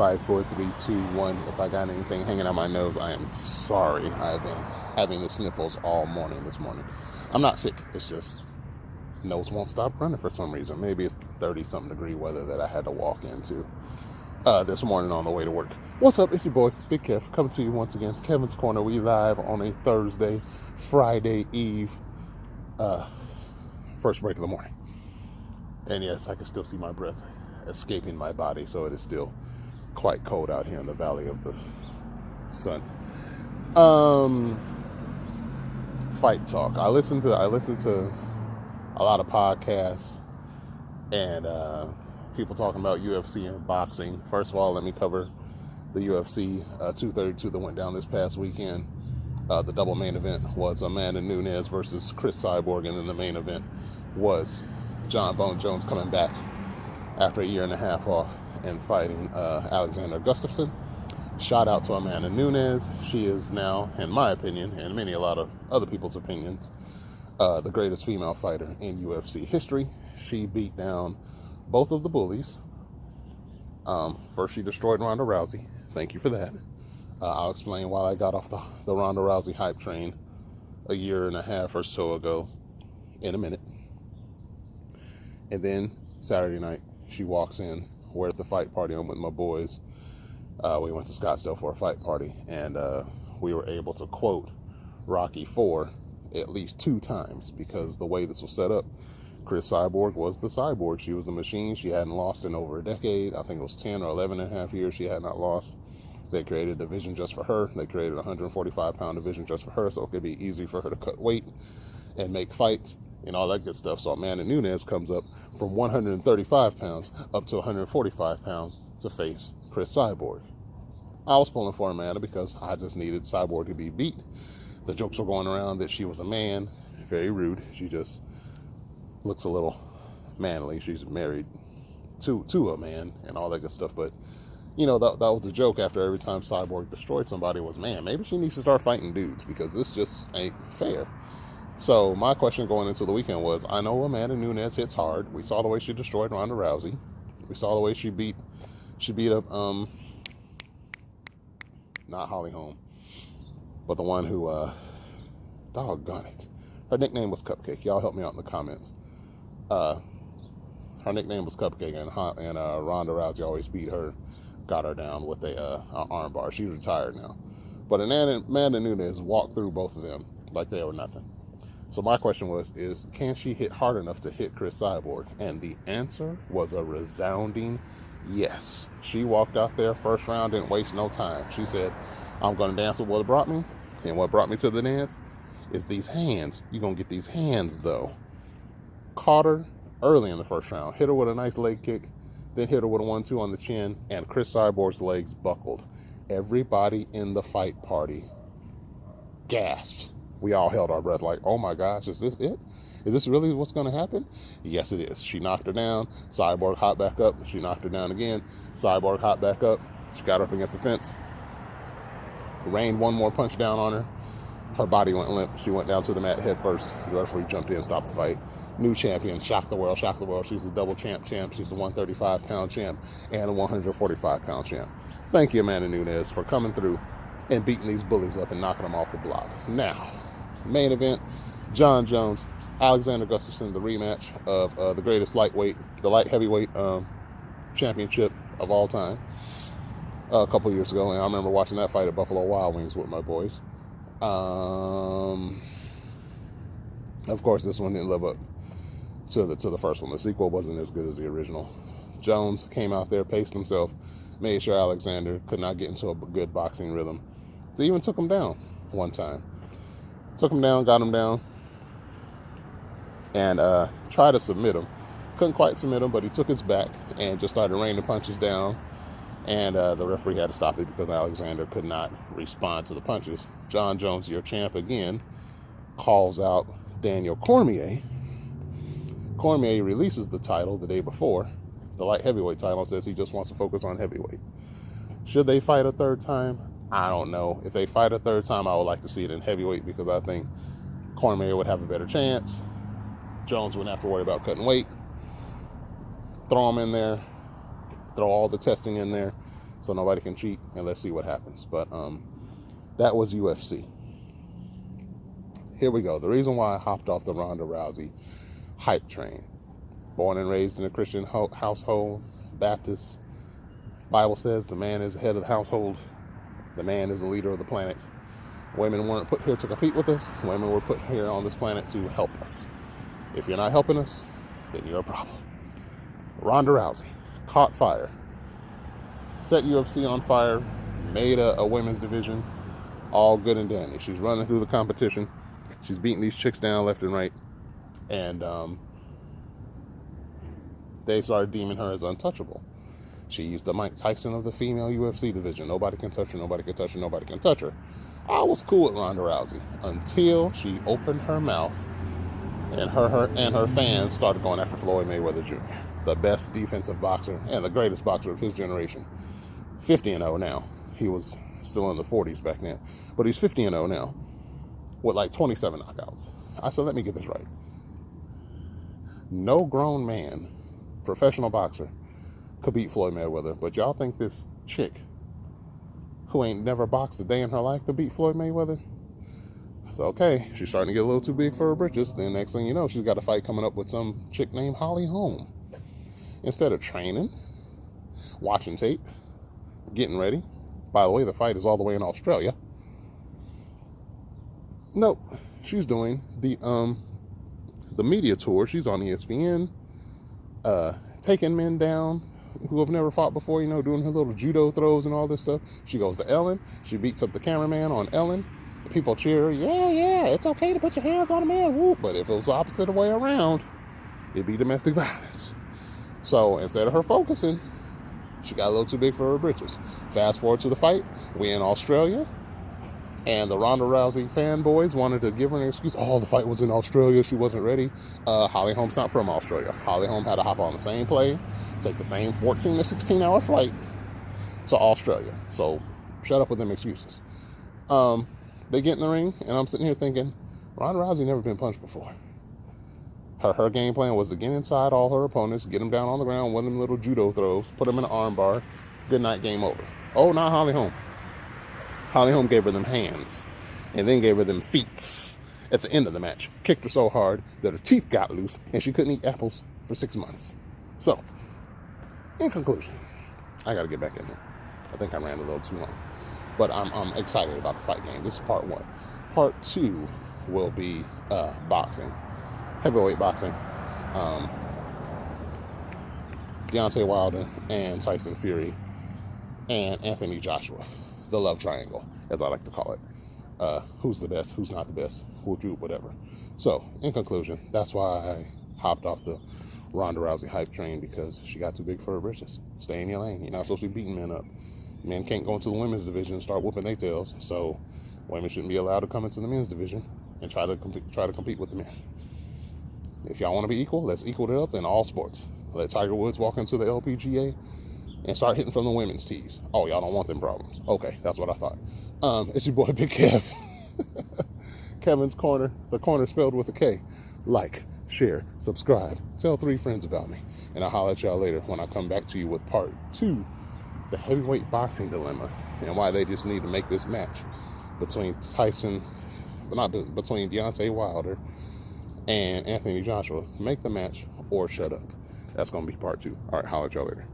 5, 4, 3, 2, 1. If I got anything hanging out my nose, I am sorry. I've been having the sniffles all morning this morning. I'm not sick. It's just nose won't stop running for some reason. Maybe it's the 30-something degree weather that I had to walk into this morning on the way to work. What's up? It's your boy, Big Kev, coming to you once again. Kevin's Corner. We live on a Thursday, Friday Eve, first break of the morning. And yes, I can still see my breath escaping my body, so it is still quite cold out here in the Valley of the Sun. Fight talk. I listen to a lot of podcasts and people talking about UFC and boxing. First of all, let me cover the UFC 232 that went down this past weekend. The double main event was Amanda Nunes versus Cris Cyborg, and then the main event was Jon Bone Jones coming back after a year and a half off and fighting Alexander Gustafsson. Shout out to Amanda Nunes. She is now, in my opinion, and a lot of other people's opinions, the greatest female fighter in UFC history. She beat down both of the bullies. First, she destroyed Ronda Rousey. Thank you for that. I'll explain why I got off the Ronda Rousey hype train a year and a half or so ago in a minute. And then Saturday night, she walks in. We're at the fight party. I'm with my boys. We went to Scottsdale for a fight party, and we were able to quote Rocky IV at least 2 times, because the way this was set up, Cris Cyborg was the cyborg. She was the machine. She hadn't lost in over a decade. I think it was 10 or 11 and a half years she had not lost. They created a division just for her. They created a 145-pound division just for her, so it could be easy for her to cut weight and make fights and all that good stuff. So Amanda Nunes comes up from 135 pounds up to 145 pounds to face Cris Cyborg. I was pulling for Amanda because I just needed Cyborg to be beat. The jokes were going around that she was a man. Very rude. She just looks a little manly. She's married to a man and all that good stuff. But, you know, that was the joke after every time Cyborg destroyed somebody was, man, maybe she needs to start fighting dudes because this just ain't fair. So my question going into the weekend was, I know Amanda Nunes hits hard. We saw the way she destroyed Ronda Rousey. We saw the way she beat up, not Holly Holm, but the one who, doggone it. Her nickname was Cupcake. Y'all help me out in the comments. Her nickname was Cupcake, and Ronda Rousey always beat her, got her down with a arm bar. She's retired now. But Amanda Nunes walked through both of them like they were nothing. So my question is can she hit hard enough to hit Cris Cyborg? And the answer was a resounding yes. She walked out there first round, didn't waste no time. She said, I'm going to dance with what brought me. And what brought me to the dance is these hands. You're going to get these hands, though. Caught her early in the first round. Hit her with a nice leg kick. Then hit her with a 1-2 on the chin. And Cris Cyborg's legs buckled. Everybody in the fight party gasped. We all held our breath like, oh my gosh, is this it? Is this really what's going to happen? Yes, it is. She knocked her down. Cyborg hopped back up. She knocked her down again. Cyborg hopped back up. She got up against the fence. Rained one more punch down on her. Her body went limp. She went down to the mat head first. The referee jumped in and stopped the fight. New champion. Shocked the world. She's a double champ. She's a 135-pound champ and a 145-pound champ. Thank you, Amanda Nunes, for coming through and beating these bullies up and knocking them off the block. Now, main event, Jon Jones, Alexander Gustafsson, the rematch of the greatest light heavyweight championship of all time a couple years ago. And I remember watching that fight at Buffalo Wild Wings with my boys. Of course, this one didn't live up to the first one. The sequel wasn't as good as the original. Jones came out there, paced himself, made sure Alexander could not get into a good boxing rhythm. They even took him down one time. Took him down, got him down, and tried to submit him. Couldn't quite submit him, but he took his back and just started raining punches down. And the referee had to stop it because Alexander could not respond to the punches. Jon Jones, your champ again, calls out Daniel Cormier. Cormier releases the title the day before, the light heavyweight title, and says he just wants to focus on heavyweight. Should they fight a third time? I don't know. If they fight a third time, I would like to see it in heavyweight because I think Cormier would have a better chance. Jones wouldn't have to worry about cutting weight. Throw him in there. Throw all the testing in there. so nobody can cheat, and let's see what happens. But that was UFC. Here we go. The reason why I hopped off the Ronda Rousey hype train. Born and raised in a Christian household, Baptist. Bible says the man is the head of the household. The man is the leader of the planet. Women weren't put here to compete with us. Women were put here on this planet to help us. If you're not helping us, then you're a problem. Ronda Rousey caught fire. Set UFC on fire. Made a women's division. All good and dandy. She's running through the competition. She's beating these chicks down left and right. And they started deeming her as untouchable. She's the Mike Tyson of the female UFC division. Nobody can touch her, nobody can touch her, nobody can touch her. I was cool with Ronda Rousey until she opened her mouth and her fans started going after Floyd Mayweather Jr., the best defensive boxer and the greatest boxer of his generation. 50-0 now. He was still in the 40s back then, but he's 50-0 now with like 27 knockouts. I said, let me get this right. No grown man, professional boxer, could beat Floyd Mayweather, but y'all think this chick who ain't never boxed a day in her life could beat Floyd Mayweather? I said, okay, she's starting to get a little too big for her britches. Then next thing you know, she's got a fight coming up with some chick named Holly Holm. Instead of training, watching tape, getting ready. By the way, the fight is all the way in Australia. Nope, she's doing the media tour. She's on ESPN, taking men down who have never fought before, doing her little judo throws and all this stuff. She goes to Ellen. She beats up the cameraman on Ellen. The people cheer her. Yeah, it's okay to put your hands on a man. Whoop. But if it was the opposite way around, it'd be domestic violence. So instead of her focusing, she got a little too big for her britches. Fast forward to the fight. We in Australia. And the Ronda Rousey fanboys wanted to give her an excuse. Oh, the fight was in Australia. She wasn't ready. Holly Holm's not from Australia. Holly Holm had to hop on the same plane, take the same 14 to 16-hour flight to Australia. So shut up with them excuses. They get in the ring, and I'm sitting here thinking, Ronda Rousey never been punched before. Her game plan was to get inside all her opponents, get them down on the ground, one of them little judo throws, put them in an arm bar. Good night, game over. Oh, not Holly Holm. Holly Holm gave her them hands and then gave her them feet at the end of the match. Kicked her so hard that her teeth got loose and she couldn't eat apples for 6 months. So, in conclusion, I got to get back in here. I think I ran a little too long. But I'm excited about the fight game. This is part 1. Part 2 will be boxing. Heavyweight boxing. Deontay Wilder and Tyson Fury and Anthony Joshua. The love triangle, as I like to call it. Who's the best, who's not the best, whatever. So, in conclusion, that's why I hopped off the Ronda Rousey hype train, because she got too big for her britches. Stay in your lane. You're not supposed to be beating men up. Men can't go into the women's division and start whooping their tails, so women shouldn't be allowed to come into the men's division and try to compete with the men. If y'all want to be equal, let's equal it up in all sports. Let Tiger Woods walk into the LPGA and start hitting from the women's tees. Oh, y'all don't want them problems. Okay, that's what I thought. It's your boy, Big Kev. Kevin's Corner, the corner spelled with a K. Like, share, subscribe, tell 3 friends about me. And I'll holler at y'all later when I come back to you with part 2, the heavyweight boxing dilemma, and why they just need to make this match between between Deontay Wilder and Anthony Joshua. Make the match or shut up. That's going to be part 2. All right, holler at y'all later.